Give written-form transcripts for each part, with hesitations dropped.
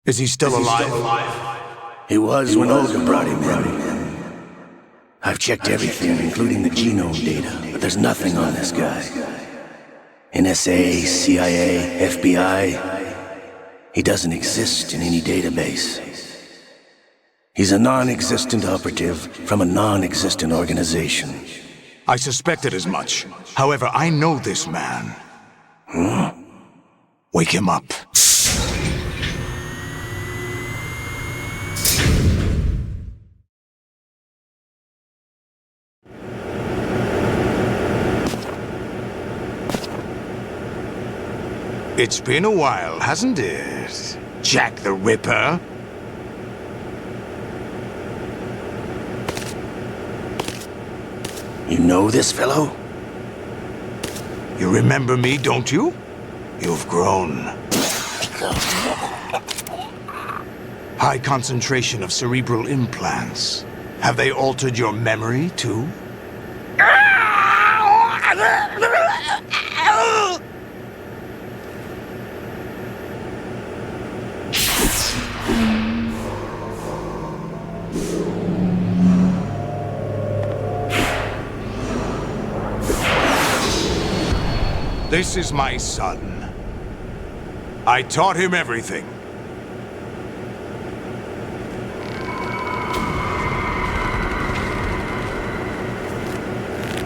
Is he still alive? He was when Olga brought him in. I've checked everything, including the genome data, but there's nothing on this guy. NSA, CIA, FBI, he doesn't exist in any database. He's a non-existent operative from a non-existent organization. I suspected as much. However, I know this man. Wake him up. It's been a while, hasn't it? Jack the Ripper? You know this fellow? You remember me, don't you? You've grown. High concentration of cerebral implants. Have they altered your memory, too? This is my son. I taught him everything.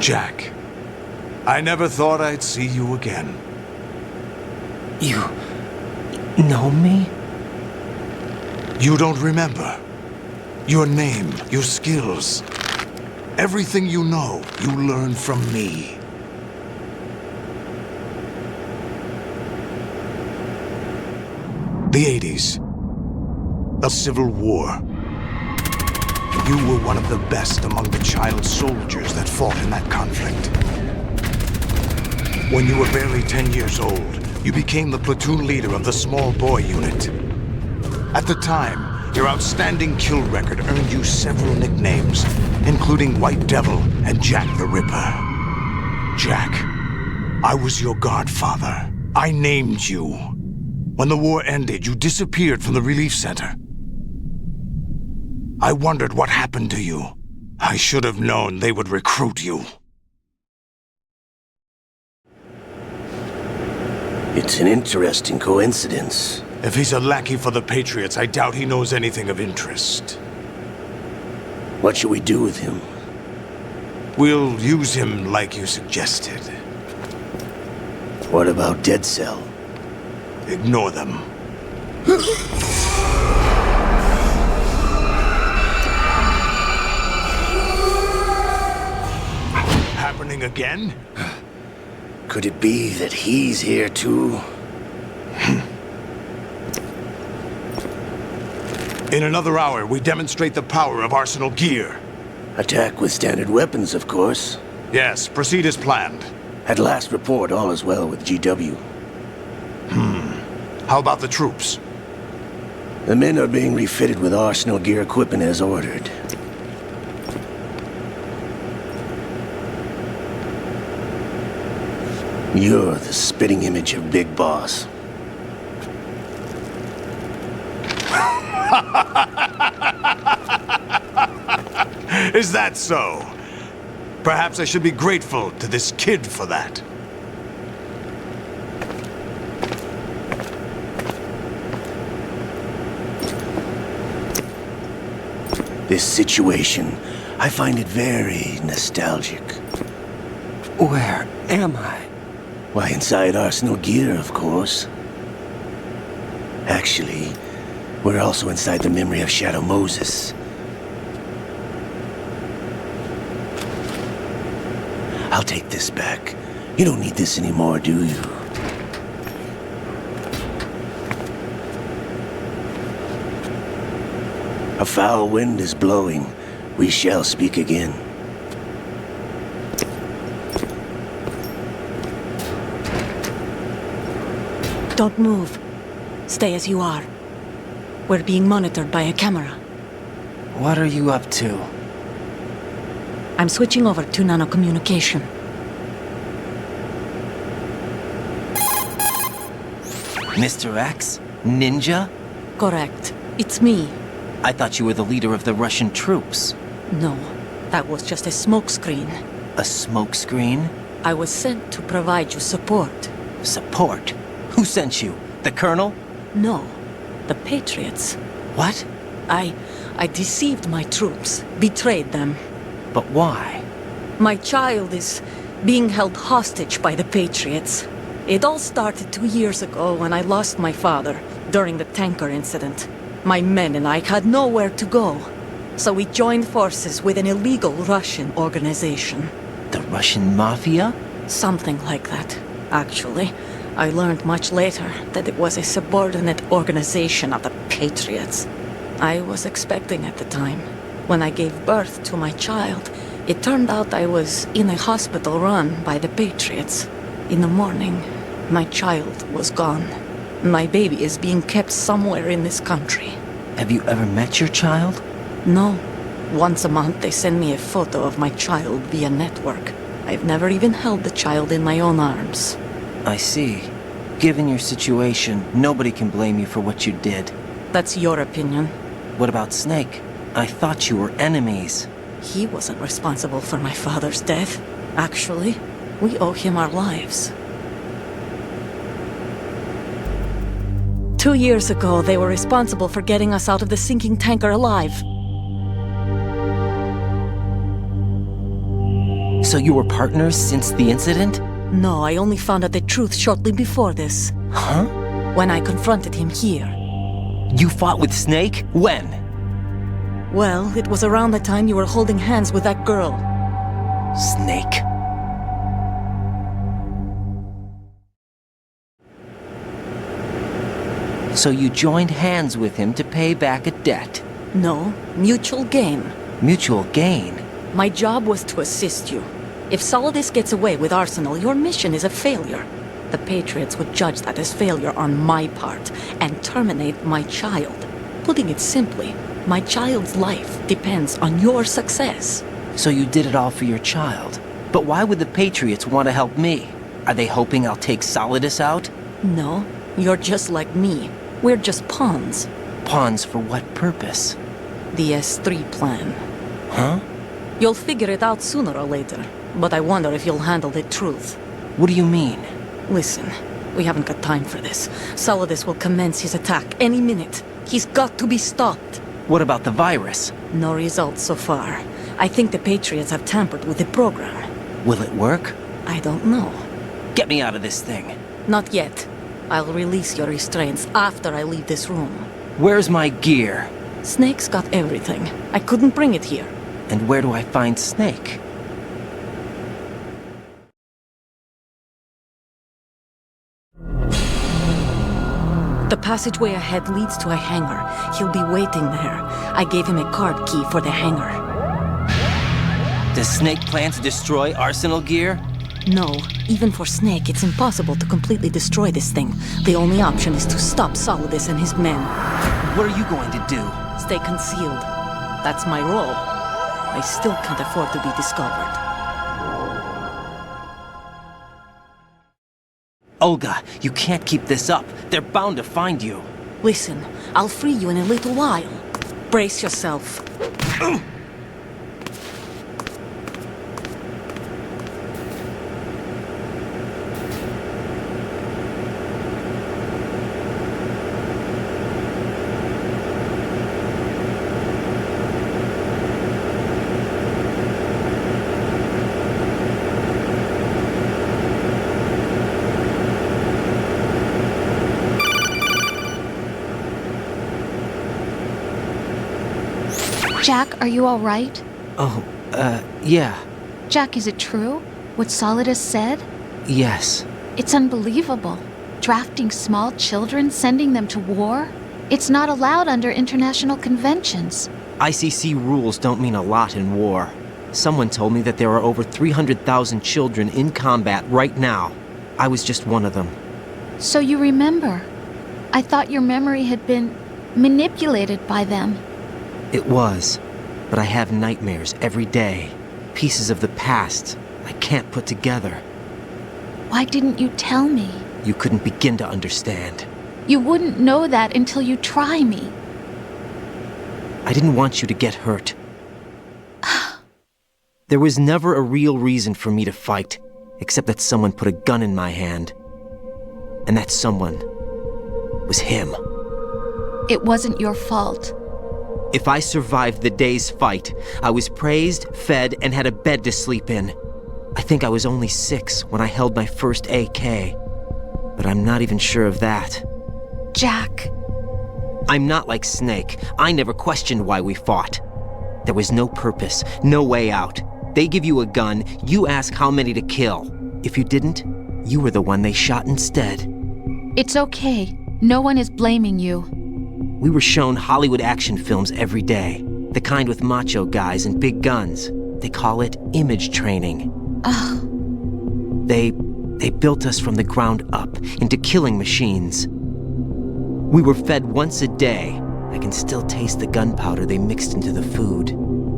Jack, I never thought I'd see you again. You know me? You don't remember. Your name, your skills. Everything you know, you learned from me. The 80s. The Civil War. You were one of the best among the child soldiers that fought in that conflict. When you were barely 10 years old, you became the platoon leader of the small boy unit. At the time, your outstanding kill record earned you several nicknames, including White Devil and Jack the Ripper. Jack, I was your godfather. I named you. When the war ended, you disappeared from the relief center. I wondered what happened to you. I should have known they would recruit you. It's an interesting coincidence. If he's a lackey for the Patriots, I doubt he knows anything of interest. What should we do with him? We'll use him like you suggested. What about Dead Cell? Ignore them. Happening again? Could it be that he's here too? In another hour, we demonstrate the power of Arsenal gear. Attack with standard weapons, of course. Yes, proceed as planned. At last report, all is well with GW. How about the troops? The men are being refitted with Arsenal gear equipment as ordered. You're the spitting image of Big Boss. Is that so? Perhaps I should be grateful to this kid for that. This situation, I find it very nostalgic. Where am I? Why, inside Arsenal gear, of course. Actually, we're also inside the memory of Shadow Moses. I'll take this back. You don't need this anymore, do you? A foul wind is blowing. We shall speak again. Don't move. Stay as you are. We're being monitored by a camera. What are you up to? I'm switching over to nano-communication. Mr. X? Ninja? Correct. It's me. I thought you were the leader of the Russian troops. No, that was just a smokescreen. A smokescreen? I was sent to provide you support. Support? Who sent you? The Colonel? No, the Patriots. What? I deceived my troops, betrayed them. But why? My child is being held hostage by the Patriots. It all started 2 years ago when I lost my father during the tanker incident. My men and I had nowhere to go, so we joined forces with an illegal Russian organization. The Russian Mafia? Something like that, actually. I learned much later that it was a subordinate organization of the Patriots. I was expecting at the time. When I gave birth to my child, it turned out I was in a hospital run by the Patriots. In the morning, my child was gone. My baby is being kept somewhere in this country. Have you ever met your child? No. Once a month they send me a photo of my child via network. I've never even held the child in my own arms. I see. Given your situation, nobody can blame you for what you did. That's your opinion. What about Snake? I thought you were enemies. He wasn't responsible for my father's death. Actually, we owe him our lives. 2 years ago, they were responsible for getting us out of the sinking tanker alive. So you were partners since the incident? No, I only found out the truth shortly before this. Huh? When I confronted him here. You fought with Snake? When? Well, it was around the time you were holding hands with that girl. Snake. So you joined hands with him to pay back a debt? No, mutual gain. Mutual gain? My job was to assist you. If Solidus gets away with Arsenal, your mission is a failure. The Patriots would judge that as failure on my part and terminate my child. Putting it simply, my child's life depends on your success. So you did it all for your child. But why would the Patriots want to help me? Are they hoping I'll take Solidus out? No, you're just like me. We're just pawns. Pawns for what purpose? The S3 plan. Huh? You'll figure it out sooner or later, but I wonder if you'll handle the truth. What do you mean? Listen, we haven't got time for this. Solidus will commence his attack any minute. He's got to be stopped. What about the virus? No results so far. I think the Patriots have tampered with the program. Will it work? I don't know. Get me out of this thing. Not yet. I'll release your restraints after I leave this room. Where's my gear? Snake's got everything. I couldn't bring it here. And where do I find Snake? The passageway ahead leads to a hangar. He'll be waiting there. I gave him a card key for the hangar. Does Snake plan to destroy Arsenal gear? No, even for Snake, it's impossible to completely destroy this thing. The only option is to stop Solidus and his men. What are you going to do? Stay concealed. That's my role. I still can't afford to be discovered. Olga, you can't keep this up. They're bound to find you. Listen, I'll free you in a little while. Brace yourself. Jack, are you all right? Oh, yeah. Jack, is it true? What Solidus said? Yes. It's unbelievable. Drafting small children, sending them to war? It's not allowed under international conventions. ICC rules don't mean a lot in war. Someone told me that there are over 300,000 children in combat right now. I was just one of them. So you remember. I thought your memory had been manipulated by them. It was, but I have nightmares every day. Pieces of the past I can't put together. Why didn't you tell me? You couldn't begin to understand. You wouldn't know that until you try me. I didn't want you to get hurt. There was never a real reason for me to fight, except that someone put a gun in my hand. And that someone was him. It wasn't your fault. If I survived the day's fight, I was praised, fed, and had a bed to sleep in. I think I was only 6 when I held my first AK. But I'm not even sure of that. Jack. I'm not like Snake. I never questioned why we fought. There was no purpose, no way out. They give you a gun, you ask how many to kill. If you didn't, you were the one they shot instead. It's okay. No one is blaming you. We were shown Hollywood action films every day. The kind with macho guys and big guns. They call it image training. Ugh. They built us from the ground up into killing machines. We were fed once a day. I can still taste the gunpowder they mixed into the food.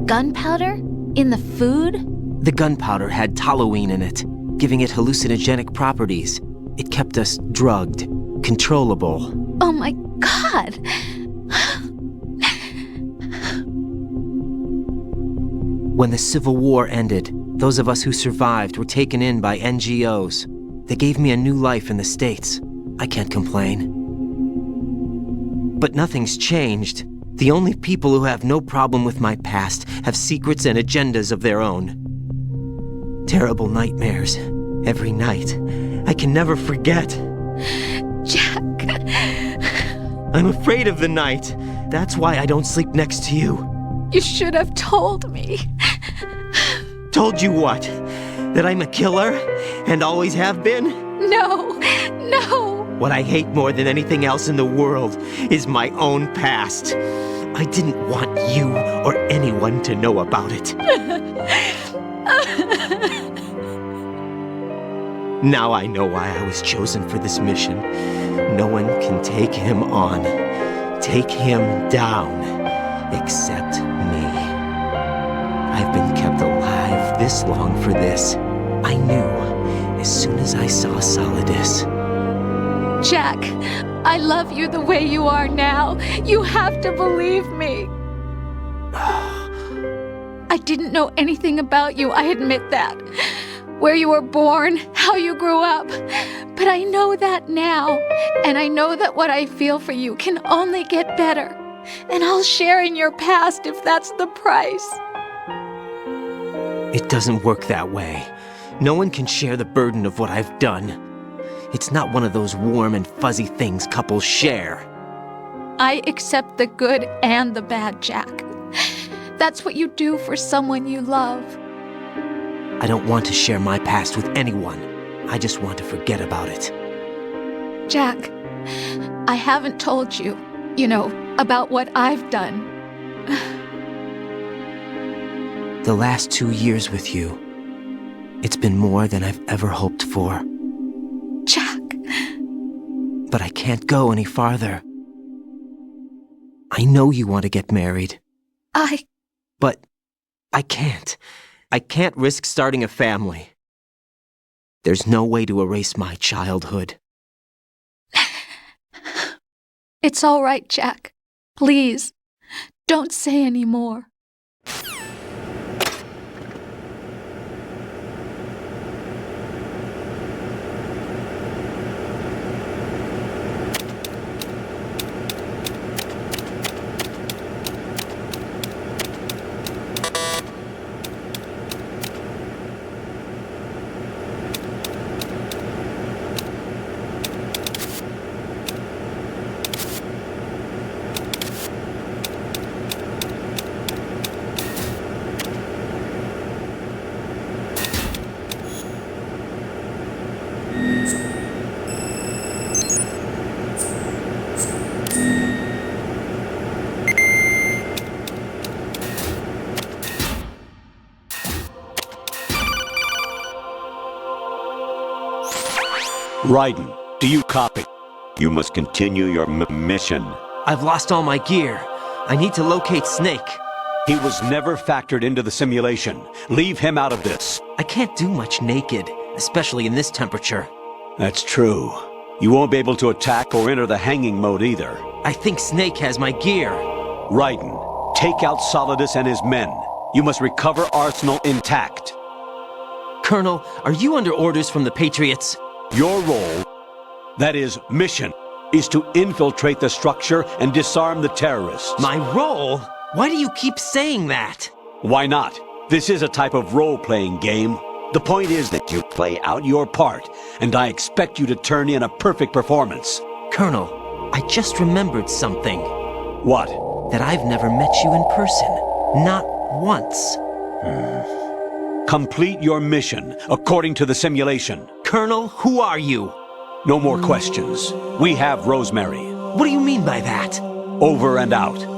Gunpowder? In the food? The gunpowder had toluene in it, giving it hallucinogenic properties. It kept us drugged, controllable. Oh my God! When the Civil War ended, those of us who survived were taken in by NGOs. They gave me a new life in the States. I can't complain. But nothing's changed. The only people who have no problem with my past have secrets and agendas of their own. Terrible nightmares. Every night. I can never forget. Jack. I'm afraid of the night. That's why I don't sleep next to you. You should have told me. Told you what? That I'm a killer? And always have been? No. What I hate more than anything else in the world is my own past. I didn't want you or anyone to know about it. Now I know why I was chosen for this mission. No one can take him on, take him down, except me. I've been kept alive this long for this. I knew as soon as I saw Solidus. Jack, I love you the way you are now. You have to believe me. I didn't know anything about you, I admit that. Where you were born, how you grew up. But I know that now. And I know that what I feel for you can only get better. And I'll share in your past if that's the price. It doesn't work that way. No one can share the burden of what I've done. It's not one of those warm and fuzzy things couples share. I accept the good and the bad, Jack. That's what you do for someone you love. I don't want to share my past with anyone. I just want to forget about it. Jack, I haven't told you, about what I've done. The last 2 years with you, it's been more than I've ever hoped for. Jack. But I can't go any farther. I know you want to get married. But I can't. I can't risk starting a family. There's no way to erase my childhood. It's all right, Jack. Please, don't say any more. Raiden, do you copy? You must continue your mission. I've lost all my gear. I need to locate Snake. He was never factored into the simulation. Leave him out of this. I can't do much naked, especially in this temperature. That's true. You won't be able to attack or enter the hanging mode either. I think Snake has my gear. Raiden, take out Solidus and his men. You must recover Arsenal intact. Colonel, are you under orders from the Patriots? Your role, that is, mission, is to infiltrate the structure and disarm the terrorists. My role? Why do you keep saying that? Why not? This is a type of role-playing game. The point is that you play out your part, and I expect you to turn in a perfect performance. Colonel, I just remembered something. What? That I've never met you in person. Not once. Complete your mission, according to the simulation. Colonel, who are you? No more questions. We have Rosemary. What do you mean by that? Over and out.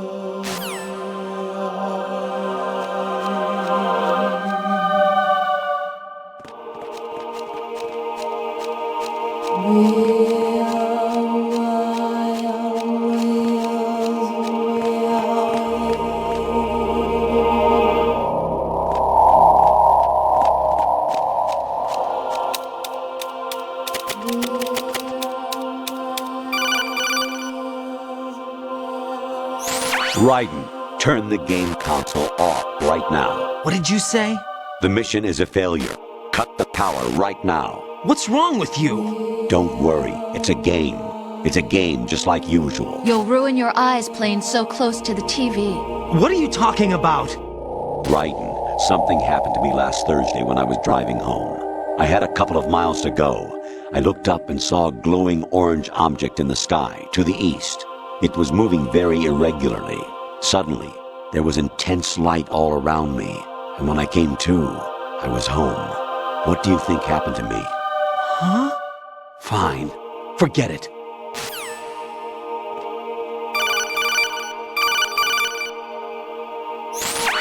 Raiden, turn the game console off right now. What did you say? The mission is a failure. Cut the power right now. What's wrong with you? Don't worry, it's a game. It's a game just like usual. You'll ruin your eyes playing so close to the TV. What are you talking about? Raiden, something happened to me last Thursday when I was driving home. I had a couple of miles to go. I looked up and saw a glowing orange object in the sky to the east. It was moving very irregularly. Suddenly, there was intense light all around me, and when I came to, I was home. What do you think happened to me? Huh? Fine. Forget it.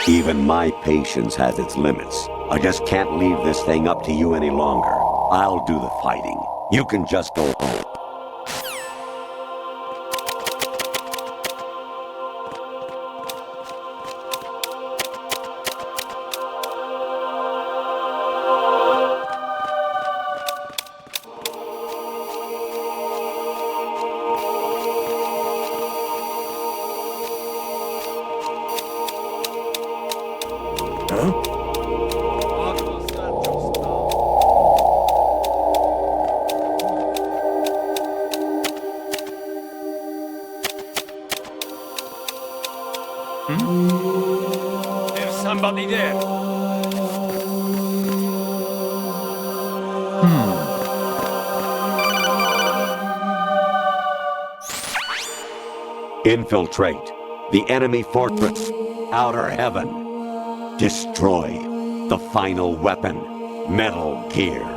Even my patience has its limits. I just can't leave this thing up to you any longer. I'll do the fighting. You can just go home. There's somebody there. Infiltrate the enemy fortress, outer heaven. Destroy the final weapon, Metal Gear.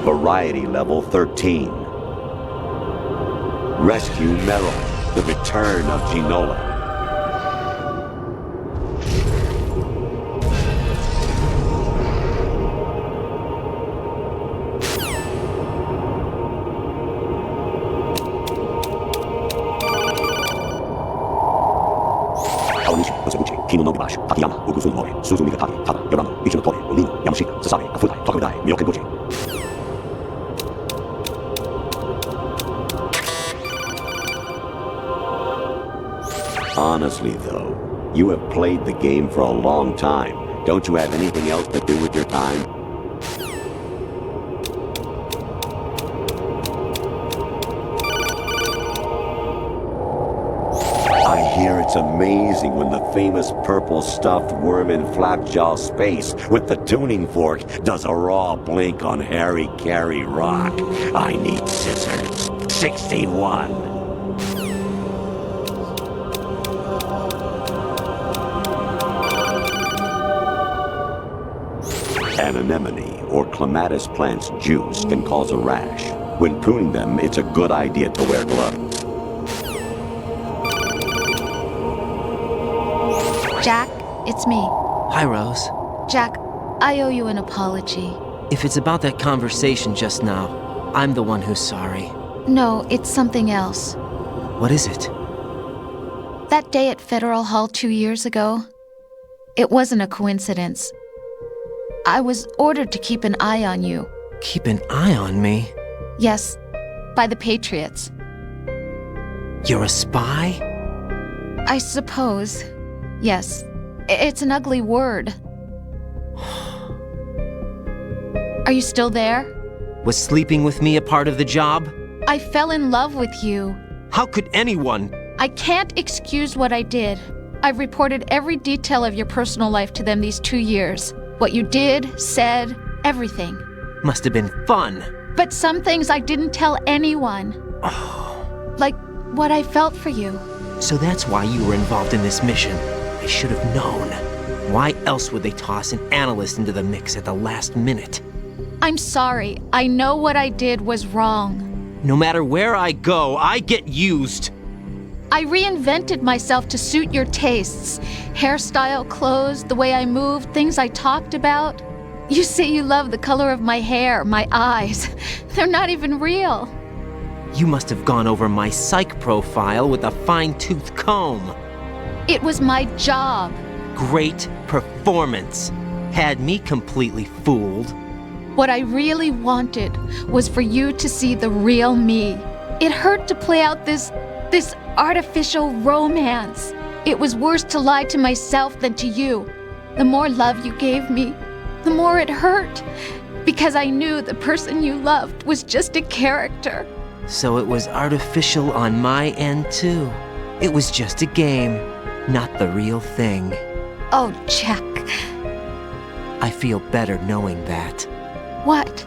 Variety level 13. Rescue Meryl, the return of Ginola. Honestly, though, you have played the game for a long time. Don't you have anything else to do with your time? I hear it's It's amazing when the famous purple stuffed worm in Flapjaw Space with the tuning fork does a raw blink on Harry Carey Rock. I need scissors. 61. An anemone or clematis plant's juice can cause a rash. When pruning them, it's a good idea to wear gloves. Jack, it's me. Hi, Rose. Jack, I owe you an apology. If it's about that conversation just now, I'm the one who's sorry. No, it's something else. What is it? That day at Federal Hall 2 years ago, it wasn't a coincidence. I was ordered to keep an eye on you. Keep an eye on me? Yes, by the Patriots. You're a spy? I suppose. Yes. It's an ugly word. Are you still there? Was sleeping with me a part of the job? I fell in love with you. How could anyone? I can't excuse what I did. I've reported every detail of your personal life to them these 2 years. What you did, said, everything. Must have been fun. But some things I didn't tell anyone. Like what I felt for you. So that's why you were involved in this mission. I should have known. Why else would they toss an analyst into the mix at the last minute? I'm sorry. I know what I did was wrong. No matter where I go, I get used. I reinvented myself to suit your tastes. Hairstyle, clothes, the way I moved, things I talked about. You say you love the color of my hair, my eyes. They're not even real. You must have gone over my psych profile with a fine-tooth comb. It was my job. Great performance. Had me completely fooled. What I really wanted was for you to see the real me. It hurt to play out this artificial romance. It was worse to lie to myself than to you. The more love you gave me, the more it hurt. Because I knew the person you loved was just a character. So it was artificial on my end, too. It was just a game, not the real thing. Oh, Jack. I feel better knowing that. What?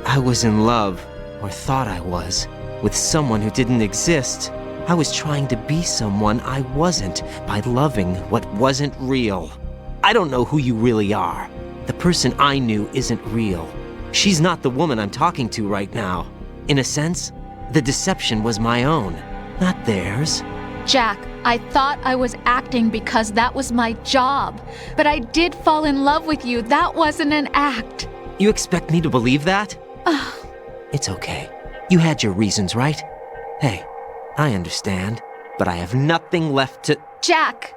I was in love, or thought I was, with someone who didn't exist. I was trying to be someone I wasn't by loving what wasn't real. I don't know who you really are. The person I knew isn't real. She's not the woman I'm talking to right now. In a sense, the deception was my own, not theirs. Jack, I thought I was acting because that was my job. But I did fall in love with you. That wasn't an act. You expect me to believe that? It's okay. You had your reasons, right? Hey, I understand, but I have nothing left to... Jack!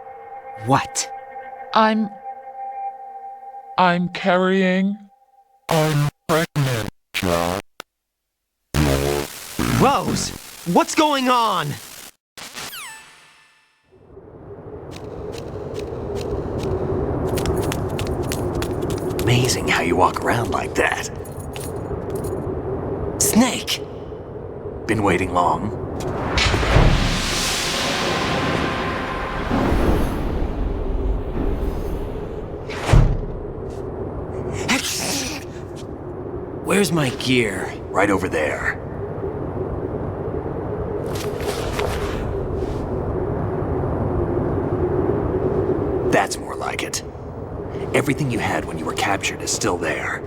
What? I'm carrying... I'm pregnant, Jack. Rose! What's going on? Amazing how you walk around like that. Snake! Been waiting long? Where's my gear? Right over there. That's more like it. Everything you had when you were captured is still there.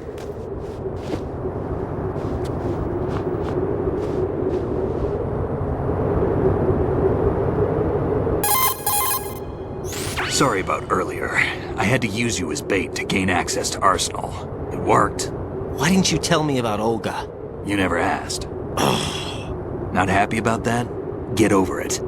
Sorry about earlier. I had to use you as bait to gain access to Arsenal. It worked. Why didn't you tell me about Olga? You never asked. Not happy about that? Get over it.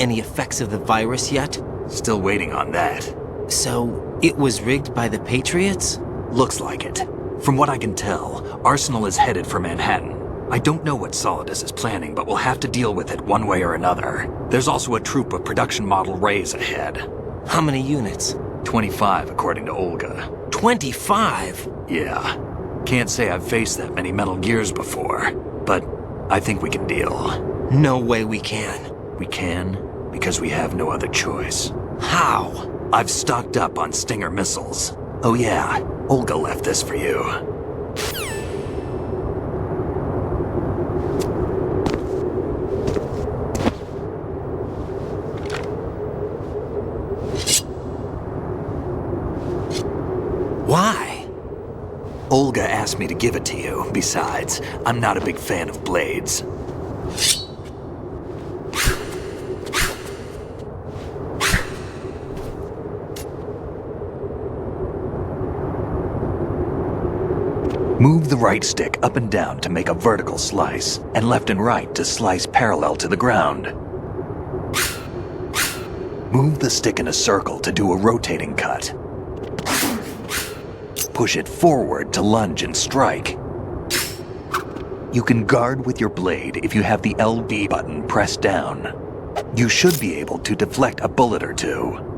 Any effects of the virus yet? Still waiting on that. So, it was rigged by the Patriots? Looks like it. From what I can tell, Arsenal is headed for Manhattan. I don't know what Solidus is planning, but we'll have to deal with it one way or another. There's also a troop of production model Rays ahead. How many units? 25, according to Olga. 25? Yeah. Can't say I've faced that many Metal Gears before, but I think we can deal. No way we can. We can? because we have no other choice. How? I've stocked up on Stinger missiles. Oh yeah, Olga left this for you. Why? Olga asked me to give it to you. Besides, I'm not a big fan of blades. Move the right stick up and down to make a vertical slice, and left and right to slice parallel to the ground. Move the stick in a circle to do a rotating cut. Push it forward to lunge and strike. You can guard with your blade if you have the LB button pressed down. You should be able to deflect a bullet or two.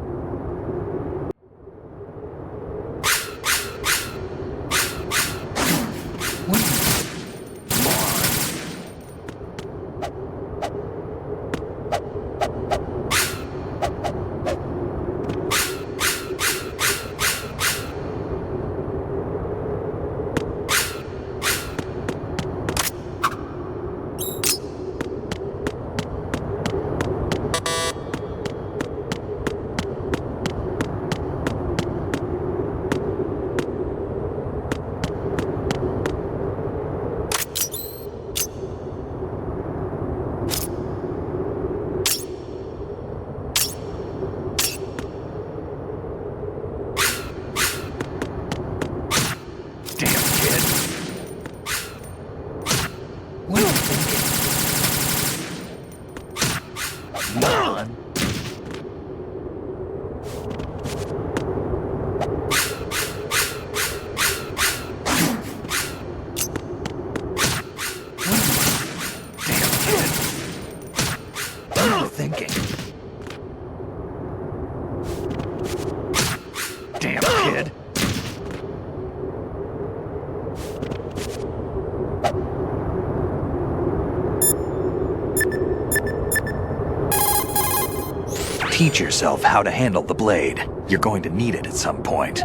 Teach yourself how to handle the blade. You're going to need it at some point.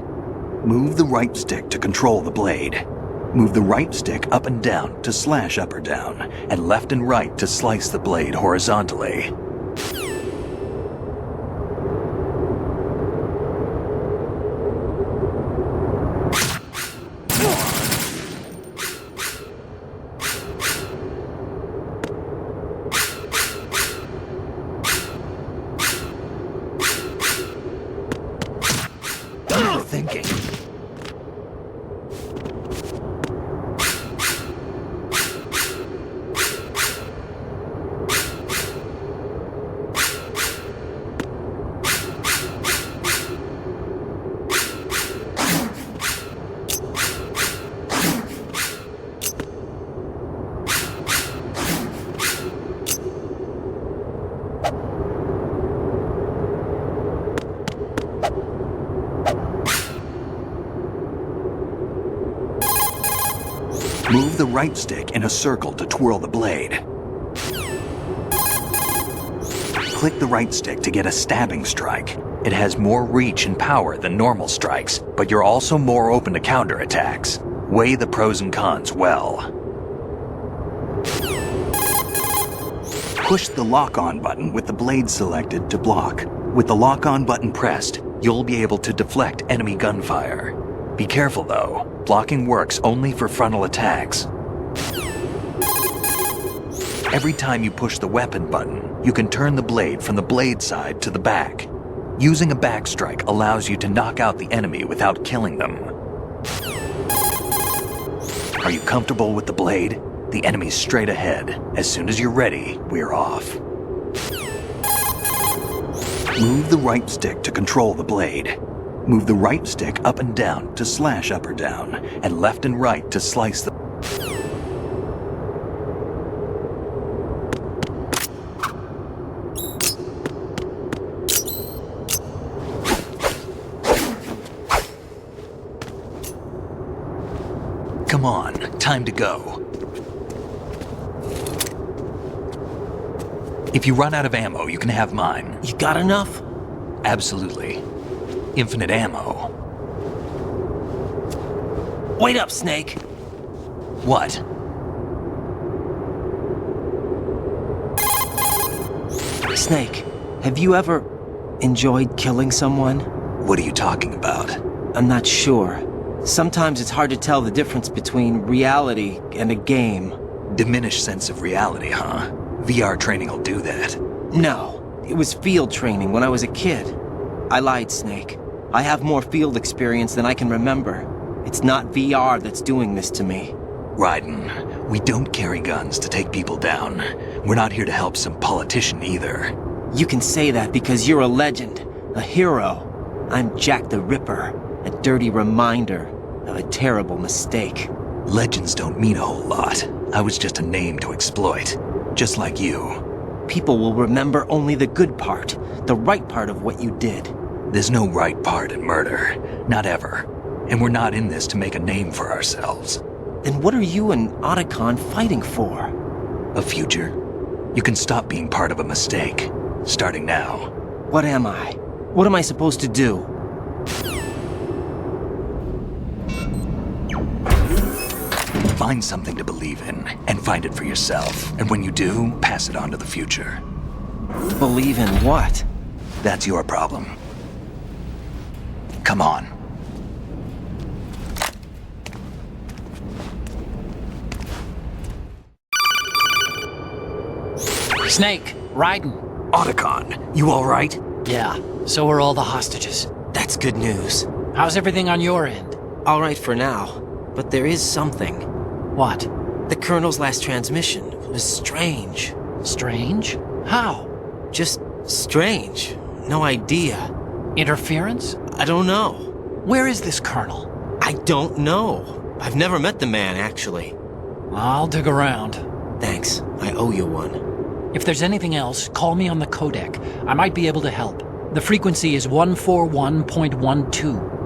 Move the right stick to control the blade. Move the right stick up and down to slash up or down, and left and right to slice the blade horizontally. Move the right stick in a circle to twirl the blade. Click the right stick to get a stabbing strike. It has more reach and power than normal strikes, but you're also more open to counterattacks. Weigh the pros and cons well. Push the lock-on button with the blade selected to block. With the lock-on button pressed, you'll be able to deflect enemy gunfire. Be careful though, blocking works only for frontal attacks. Every time you push the weapon button, you can turn the blade from the blade side to the back. Using a backstrike allows you to knock out the enemy without killing them. Are you comfortable with the blade? The enemy's straight ahead. As soon as you're ready, we're off. Move the right stick to control the blade. Move the right stick up and down to slash up or down, and left and right to slice the... Come on, time to go. If you run out of ammo, you can have mine. You got enough? Absolutely. Infinite ammo. Wait up, Snake. What? Snake, have you ever enjoyed killing someone? What are you talking about? I'm not sure. Sometimes it's hard to tell the difference between reality and a game. Diminished sense of reality, huh? VR training will do that. No, it was field training when I was a kid. I lied, Snake. I have more field experience than I can remember. It's not VR that's doing this to me. Raiden, we don't carry guns to take people down. We're not here to help some politician either. You can say that because you're a legend, a hero. I'm Jack the Ripper, a dirty reminder of a terrible mistake. Legends don't mean a whole lot. I was just a name to exploit, just like you. People will remember only the good part, the right part of what you did. There's no right part in murder, not ever. And we're not in this to make a name for ourselves. Then what are you and Otacon fighting for? A future. You can stop being part of a mistake, starting now. What am I? What am I supposed to do? Find something to believe in, and find it for yourself. And when you do, pass it on to the future. Believe in what? That's your problem. Come on. Snake, Raiden. Otacon, you all right? Yeah, so are all the hostages. That's good news. How's everything on your end? All right for now, but there is something. What? The Colonel's last transmission was strange. Strange? How? Just strange. No idea. Interference? I don't know. Where is this Colonel? I don't know. I've never met the man, actually. I'll dig around. Thanks. I owe you one. If there's anything else, call me on the codec. I might be able to help. The frequency is 141.12.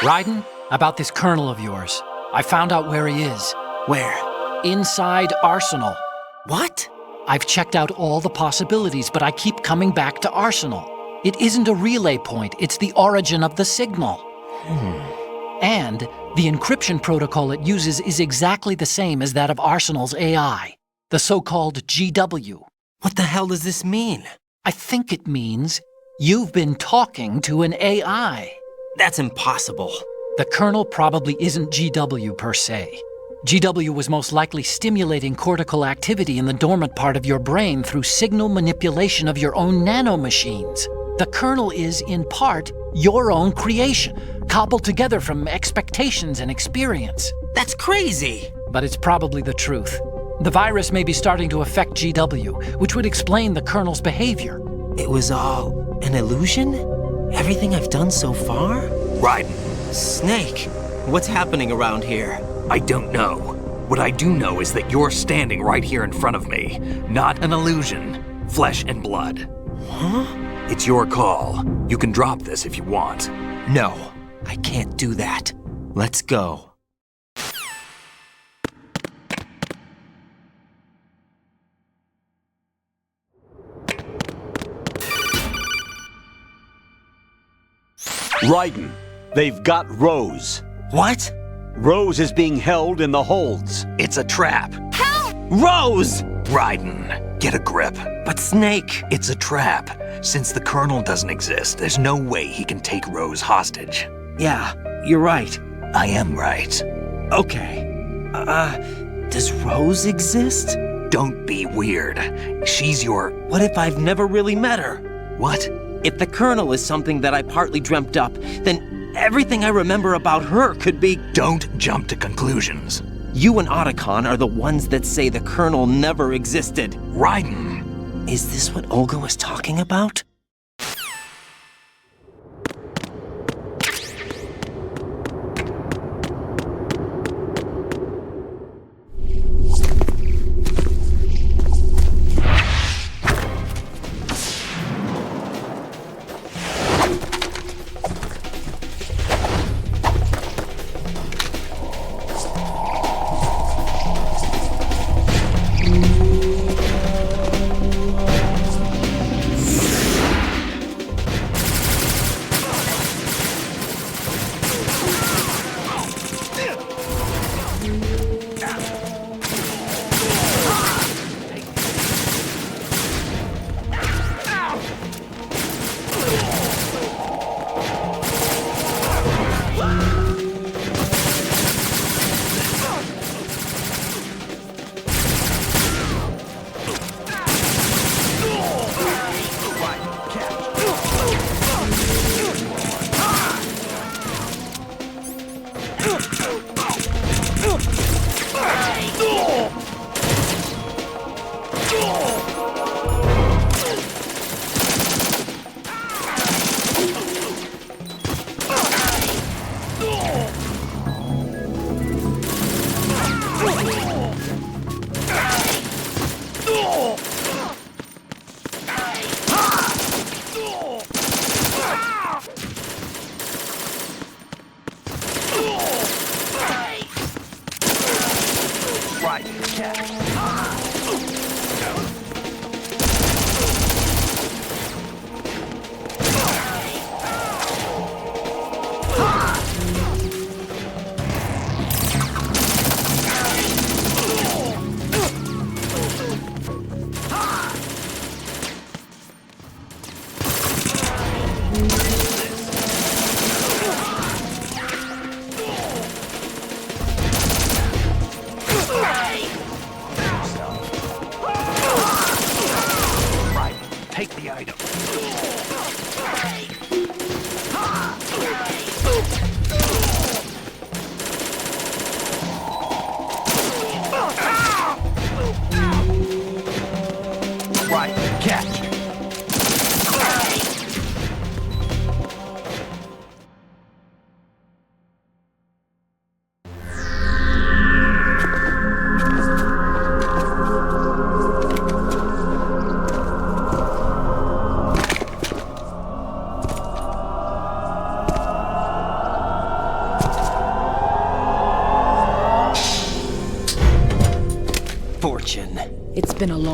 Raiden, about this colonel of yours. I found out where he is. Where? Inside Arsenal. What? I've checked out all the possibilities, but I keep coming back to Arsenal. It isn't a relay point, it's the origin of the signal. And the encryption protocol it uses is exactly the same as that of Arsenal's AI, the so-called GW. What the hell does this mean? I think it means you've been talking to an AI. That's impossible. The kernel probably isn't GW per se. GW was most likely stimulating cortical activity in the dormant part of your brain through signal manipulation of your own nanomachines. The kernel is, in part, your own creation, cobbled together from expectations and experience. That's crazy! But it's probably the truth. The virus may be starting to affect GW, which would explain the kernel's behavior. It was all an illusion? Everything I've done so far? Raiden, Snake, what's happening around here? I don't know. What I do know is that you're standing right here in front of me. Not an illusion. Flesh and blood. Huh? It's your call. You can drop this if you want. No, I can't do that. Let's go. Raiden, they've got Rose. What? Rose is being held in the holds. It's a trap. Rose! Raiden, get a grip. But Snake... It's a trap. Since the Colonel doesn't exist, there's no way he can take Rose hostage. Yeah, you're right. I am right. Okay. Does Rose exist? Don't be weird. She's your... What if I've never really met her? What? If the Colonel is something that I partly dreamt up, then everything I remember about her could be... Don't jump to conclusions. You and Otacon are the ones that say the Colonel never existed. Raiden! Is this what Olga was talking about?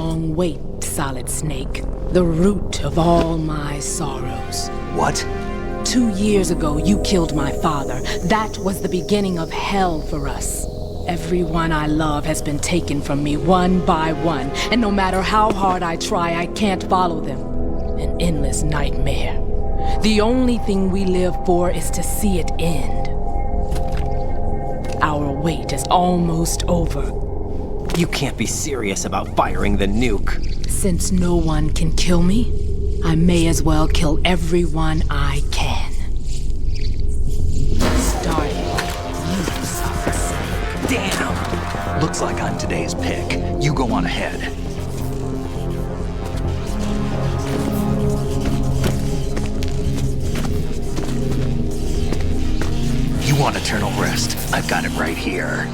long wait, Solid Snake. The root of all my sorrows. What? 2 years ago, you killed my father. That was the beginning of hell for us. Everyone I love has been taken from me one by one, and no matter how hard I try, I can't follow them. An endless nightmare. The only thing we live for is to see it end. Our wait is almost over. You can't be serious about firing the nuke. Since no one can kill me, I may as well kill everyone I can. Starting you, Solid Snake. Damn! Looks like I'm today's pick. You go on ahead. You want eternal rest? I've got it right here.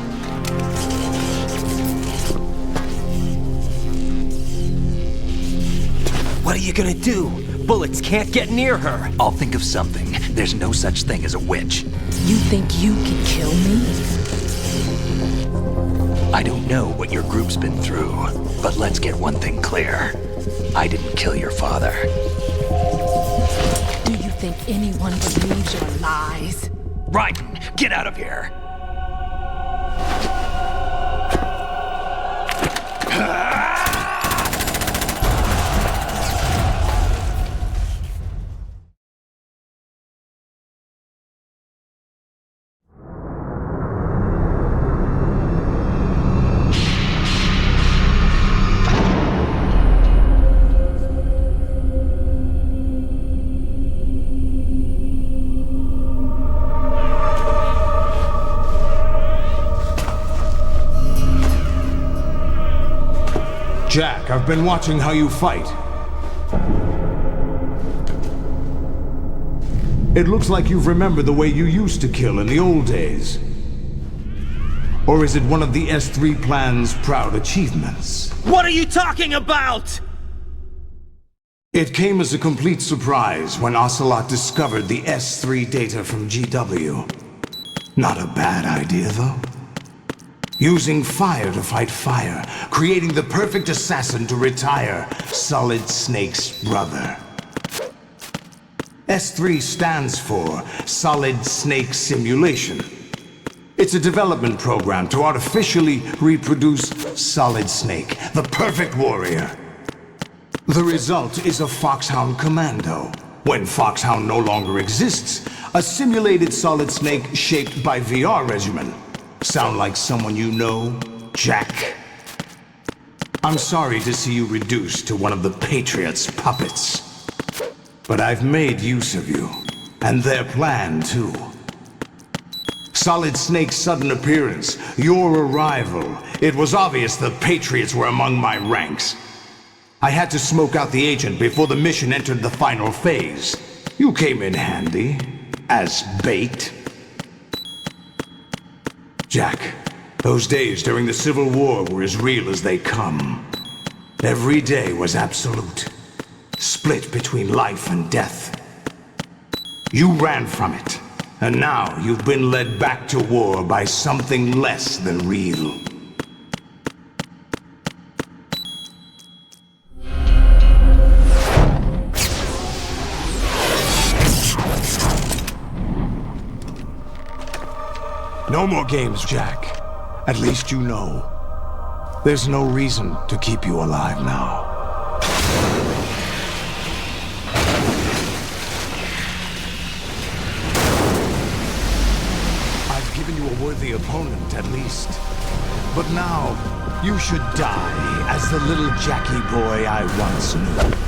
What are you gonna do? Bullets can't get near her. I'll think of something. There's no such thing as a witch. You think you can kill me? I don't know what your group's been through, but let's get one thing clear. I didn't kill your father. Do you think anyone believes your lies? Raiden, get out of here! Jack, I've been watching how you fight. It looks like you've remembered the way you used to kill in the old days. Or is it one of the S3 plan's proud achievements? What are you talking about? It came as a complete surprise when Ocelot discovered the S3 data from GW. Not a bad idea, though. Using fire to fight fire, creating the perfect assassin to retire Solid Snake's brother. S3 stands for Solid Snake Simulation. It's a development program to artificially reproduce Solid Snake, the perfect warrior. The result is a FOXHOUND commando. When FOXHOUND no longer exists, a simulated Solid Snake shaped by VR regimen. Sound like someone you know, Jack? I'm sorry to see you reduced to one of the Patriots' puppets. But I've made use of you, and their plan too. Solid Snake's sudden appearance, your arrival, it was obvious the Patriots were among my ranks. I had to smoke out the agent before the mission entered the final phase. You came in handy, as bait. Jack, those days during the Civil War were as real as they come. Every day was absolute, split between life and death. You ran from it, and now you've been led back to war by something less than real. No more games, Jack. At least you know. There's no reason to keep you alive now. I've given you a worthy opponent, at least. But now, you should die as the little Jackie boy I once knew.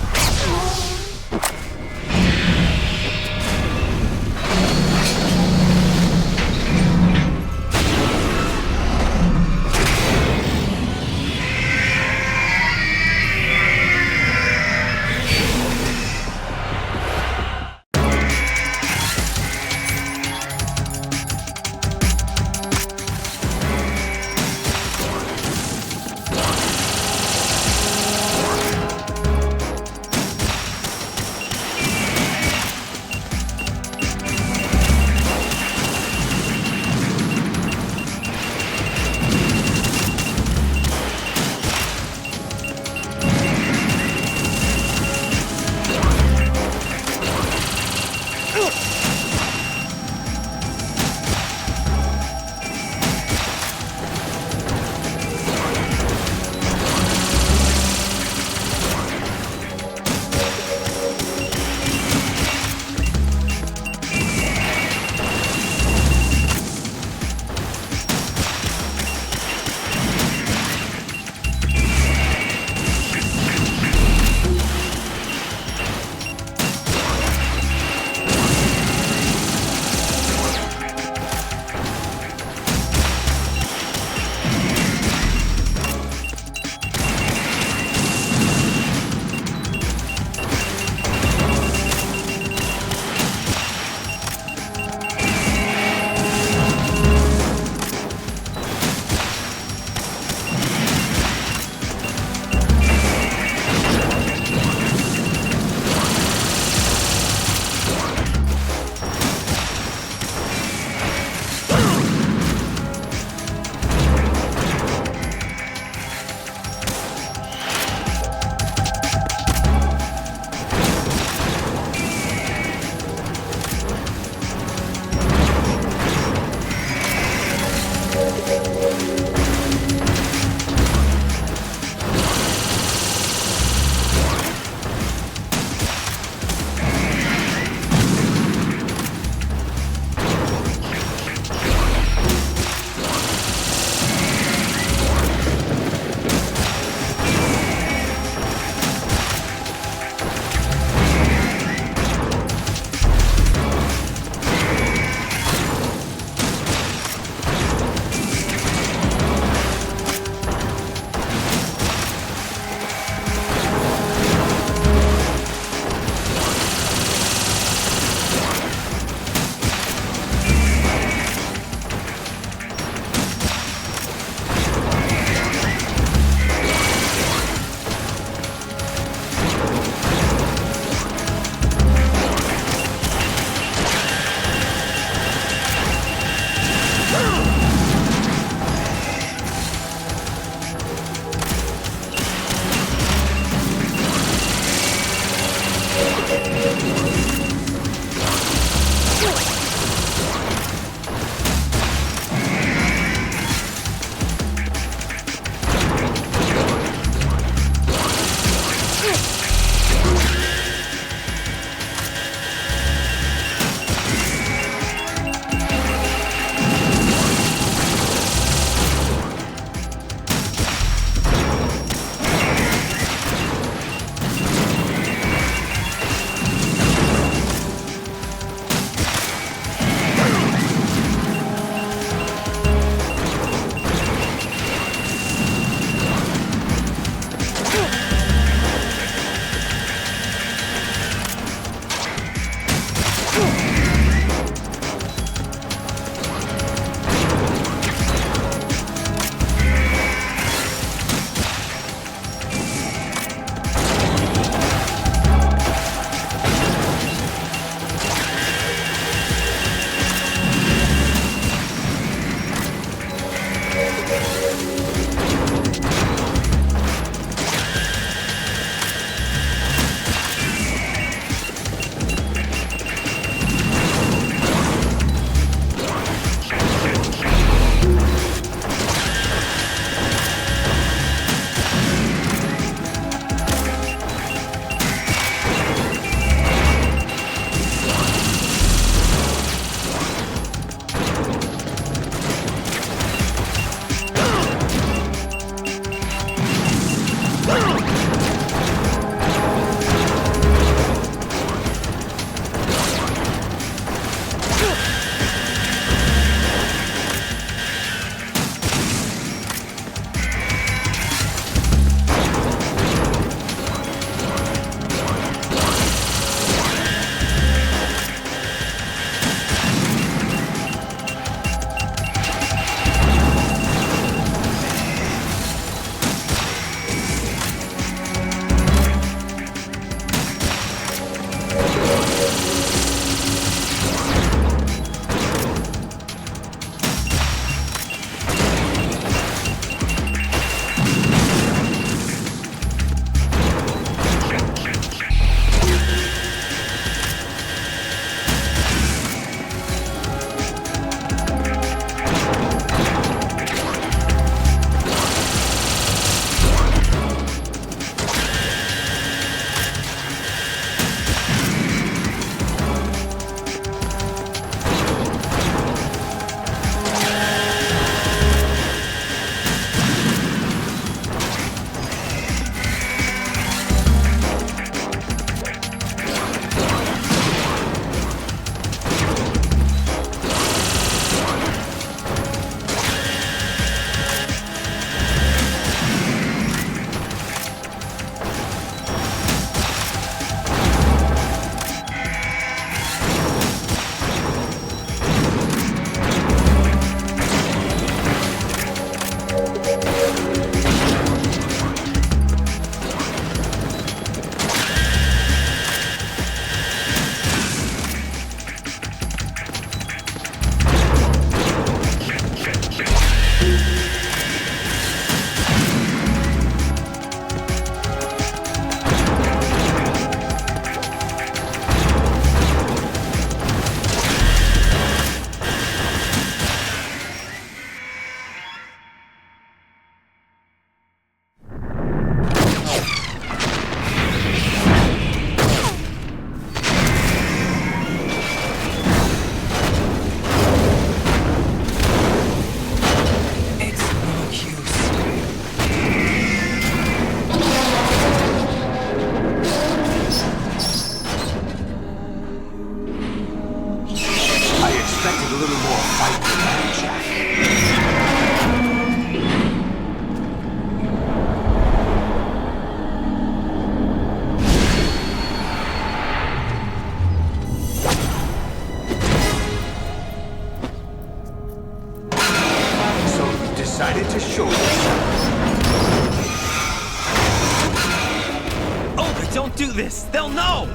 Don't do this! They'll know!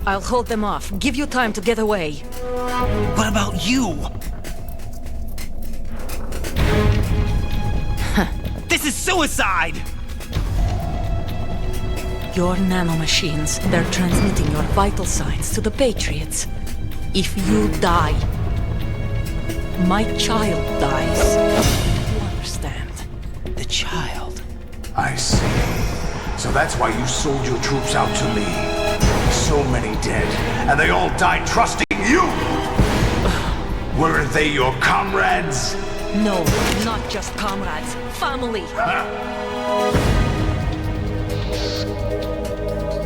I'll hold them off. Give you time to get away. What about you? This is suicide! Your nanomachines, they're transmitting your vital signs to the Patriots. If you die, my child dies. You understand? The child. I see. So that's why you sold your troops out to me. So many dead, and they all died trusting you! Weren't they your comrades? No, not just comrades. Family.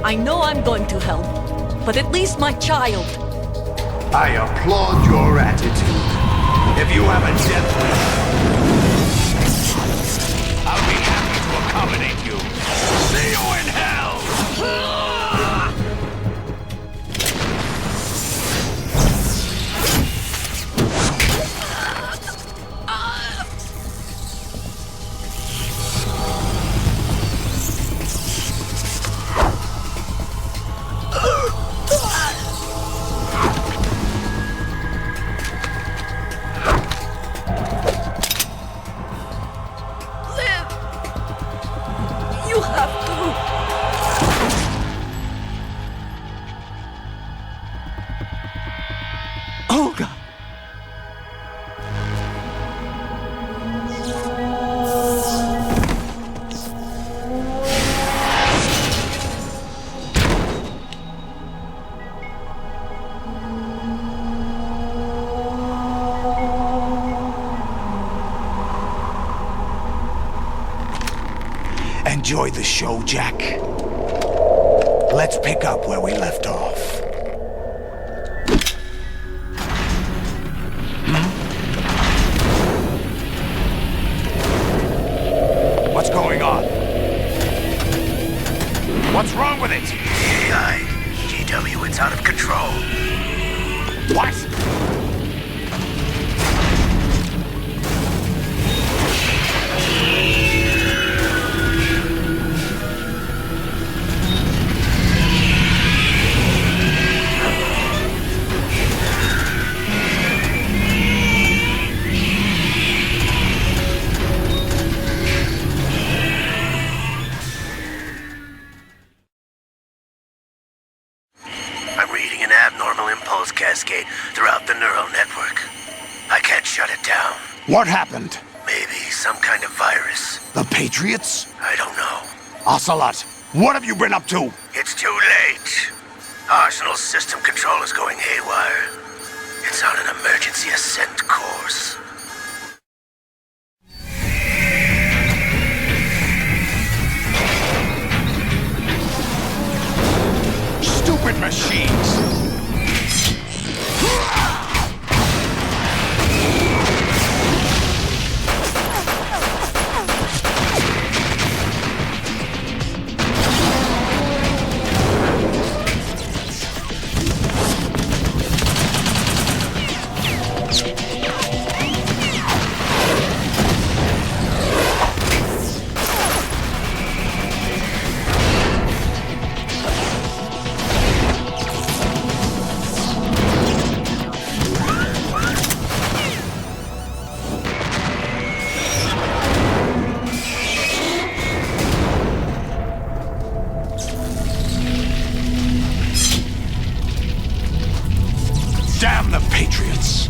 I know I'm going to hell, but at least my child. I applaud your attitude. If you have a death wish, I'll be happy to accommodate you. See you in hell! Enjoy the show, Jack. Let's pick up where we left off. What's going on? What's wrong with it? AI. GW, it's out of control. What? Cascade throughout the neural network. I can't shut it down. What happened? Maybe some kind of virus. The Patriots? I don't know. Ocelot, what have you been up to? It's too late. Arsenal's system control is going haywire. It's on an emergency ascent course. Stupid machines! Damn the Patriots!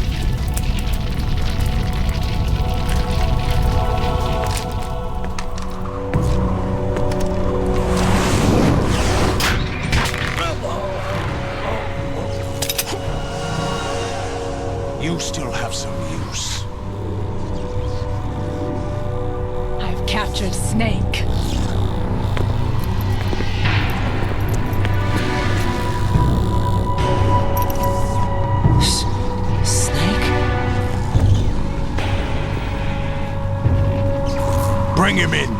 You still have some use. I've captured Snake. Bring him in.